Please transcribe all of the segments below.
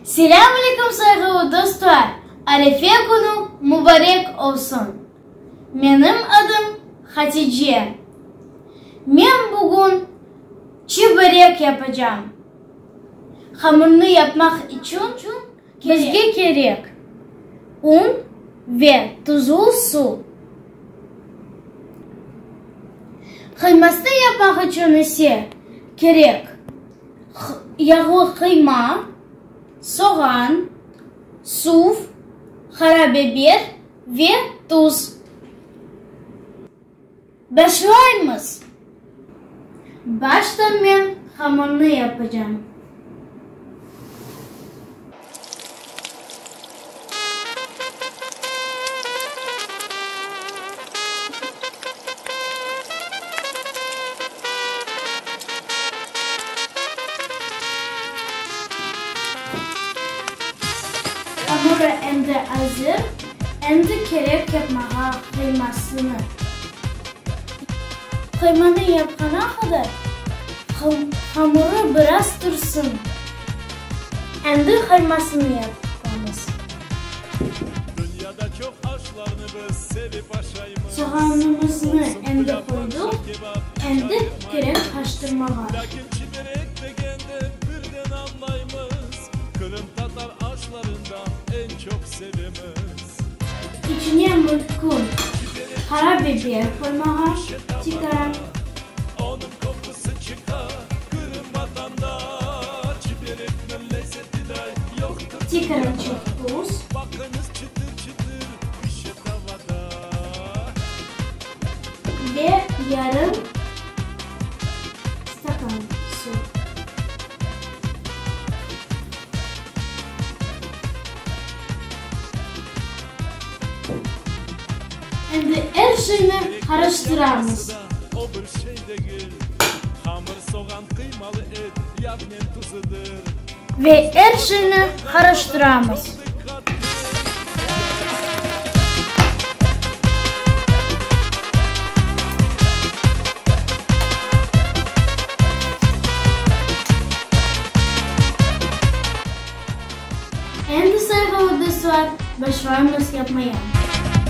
Selamünaleyküm saygılı dostlar. Arife günü mübarek olsun. Benim adım Hatice. Ben bugün çiğ börek yapacağım. Hamurunu yapmak için bizge gerek un ve tuzlu su. Kıymasını yapmak için ise gerek yağlı kıyma, soğan, su, karabiber ve tuz. Başlayalım. Başta ben hamurunu yapacağım. Hamuru endi hazır. Endi gerek yapmaya kıymasını. Kıymanı yapana kadar hamuru biraz dursun. Endi kıymasını yapmamız. Soğanımızı endi koyduk. Endi gerek haştırma var. İçine mülkün, karabiber koymaya çıkarın. Çıkarın çok tuz. Ve yarım stakan su. Şimdi her şeyini karıştırırız. Ve her şeyini karıştırırız. Şimdi sayfalarda var, başlayalım yapmaya.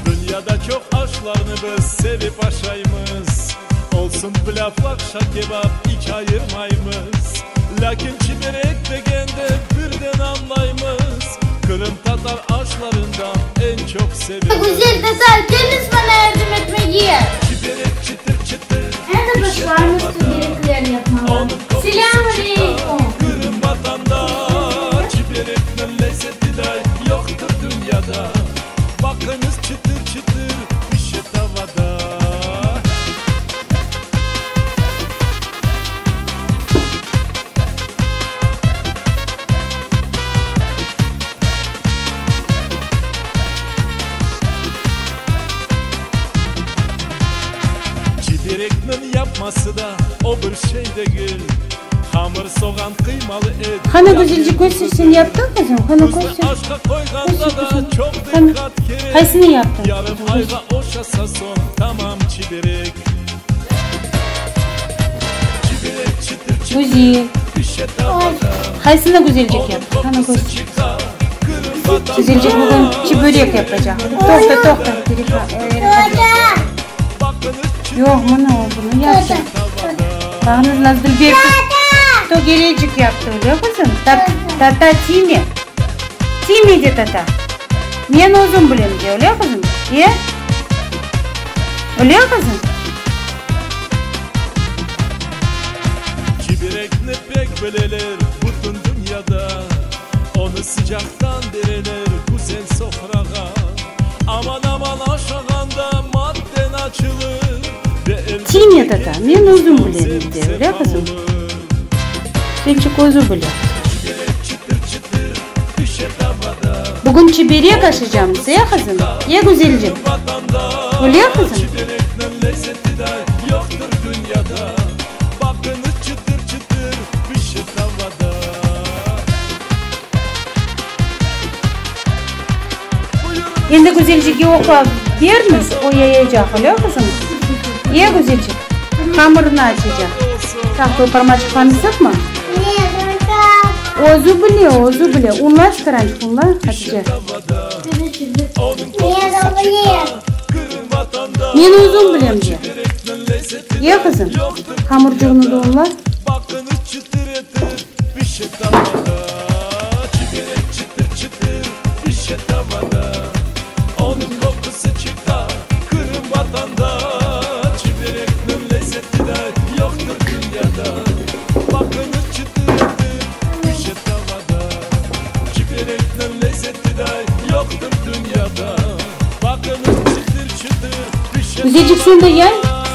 Dünyada çok aşklarını biz sevip aşayımız. Olsun pilav, akşam kebap hiç ayırmayımız. Lakin çiberek degende birden anlayımız. Kırım Tatar aşklarından en çok sevimimiz. Güzel Tatar, geliniz bana yardım etmeye. Çiberek çıtır çıtır. Şimdi başlayalım gereklerini yapmaya. Selamünaleyküm. Kırım vatanda çiberek'nin lezzeti de yoktur dünyada. Bakınız çıtır çıtır pişe tavada. Çiberek'nin yapması da o bir şey değil. Hamur, soğan, kıymalı et. Hani güzelce göstersen yaptın kızım? Hani göster. Kaysını yaptın? Yarım ayga oşasa son tamam çiberek. Çiberek çıtır çıtır. Güzel. Pişe tavada. Kaysını güzelce yaptın? Hani göster. Güzelce bugün çi börek yapacağım. Tohta. Yok bunu yapacağım. Bağınız lazım bir to gelecek yaptı öyle kızım. Tata timi. Timi de tata. Men o'zim bilem de öyle kızım. Öyle kızım. Çiberekni pek bileler bütün dünyada. Onu sıcaktan dereler güzel sofrağa. Aman aşağında madden açılır. Timi tata. Men o'zim bilem de öyle kızım. Çocuk özü bile. Bugün çiberek aşacağım ya kızım. Ya güzelce. Öyle ya kızım. Şimdi güzelce oku vermiz. O yayacak öyle kızım. Ya güzelce. Hamurunu açacak. Tahta parmaçık panısak mı? O'zi bile. Unlashtiranch, unla, Hatice. Men o'zim bilem diye. Ye kızım. Hamurcuğunu da unla. Bakın çıtır ettir bir şey tavada. Çiberek çıtır çıtır bir şey tavada. Onun kokusu çıkar kırım vatanda. Çiberek'nin lezzeti de yoktur dünyada. Bakın çıtır ettir bir şey tavada. Çiberek'nin lezzeti de yoktur dünyada. Bakın çıtır çıtır bir şey tavada. Güzecik sen de yay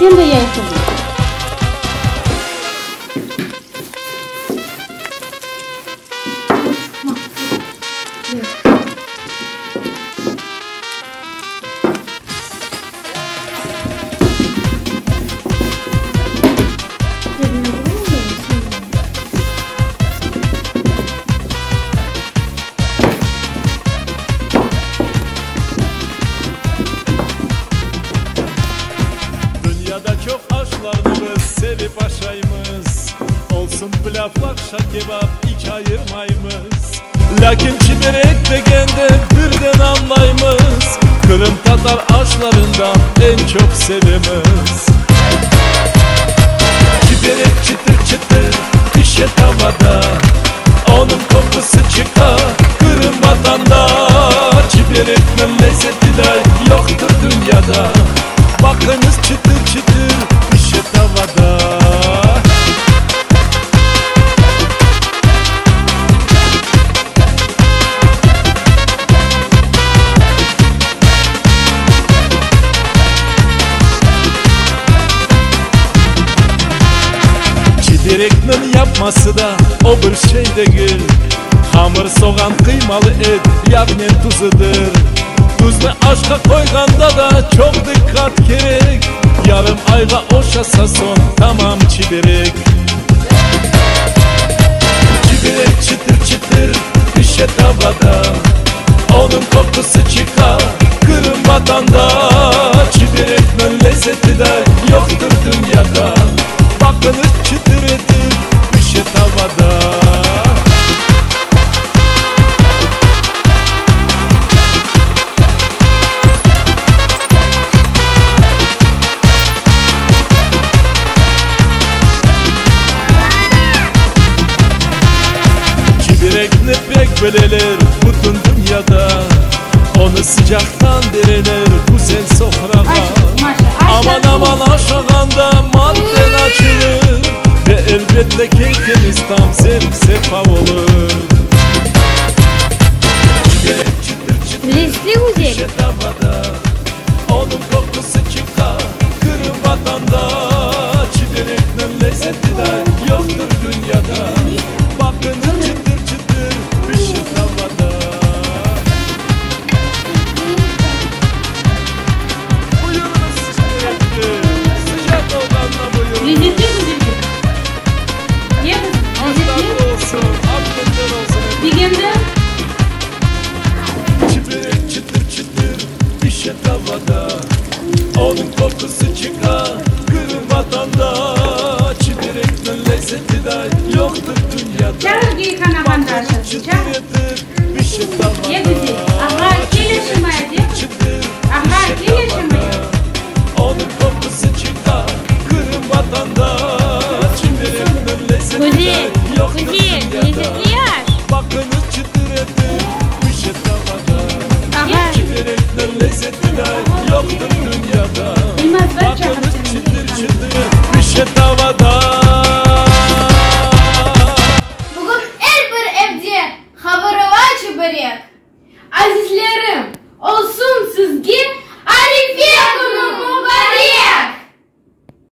kızım. Dünyada çok aşklarımız sevip aşayımız. Olsun pilavlar şakebap hiç ayırmayımız. Lakin çiberek degende birden anlayımız. Kırım Tatar aşklarından en çok sevimiz. Çiberek çıtır çıtır pişe tavada. Onun kokusu çıkar Kırım vatanda. Çiberek'nin lezzeti de yoktur dünyada. Bakınız çıtır çıtır pişe tavada. Çiberek'nin yapması da o bir şey değil. Hamur soğan kıymalı et yağnen tuzudur. Tuzlu aşka koyganda da çok dikkat gerek. Yarım ayga oşasa son tamam çiberek. Çiberek çıtır çıtır pişe tavada. Onun kokusu çıkar Kırım vatanda. Çiberek'nin lezzeti de yoktur dünyada. Bakınız çıtır edir pişe tavada. Çiberek'ni pek bileler bütün dünyada. Onu sıcaktan deriler güzel sofraga. Aman aman aşağında madden açılır. Ve elbette keyfimiz tam sefa olur. Çiberek çıtır çıtır pişe tavada. Onun kokusu çıkar Kırım vatanda. Çiberek'nin lezzeti de yoktur dünyada. Bakın çıtır çıtır pişe tavada. Buyurunuz Çiberek'te sıcak olanla buyurun. Lezzetli güzecik. Ye kızım. Afiyet olsun, afiyetler olsun. Degende Çiberek çıtır çıtır pişe tavada. Onun kokusu çıkar Kırım vatanda. Çiberek'nin lezzeti de yoktur dünyada. çağır giy kanahan darşasın. Çıtır Çağır. edir pişe tavada. Ye güzel. Aha gelişimaya de. Çıtır Aha pişe tavada. gelişimaya. Onun kokusu çıkar Kırım vatanda. Çiberek'nin lezzeti de Güzel, yoktur güzel, dünyada. lezzetli yer. Bakınız çıtır edir pişe tavada. Aha. Çiberek'nin lezzeti de yoktur dünyada. Bilmez ben Bakınız çağıracağım. çıtır çıtır pişe tavada. Bugün her bir evde haberi var çiberek. Azizlerim, olsun sizge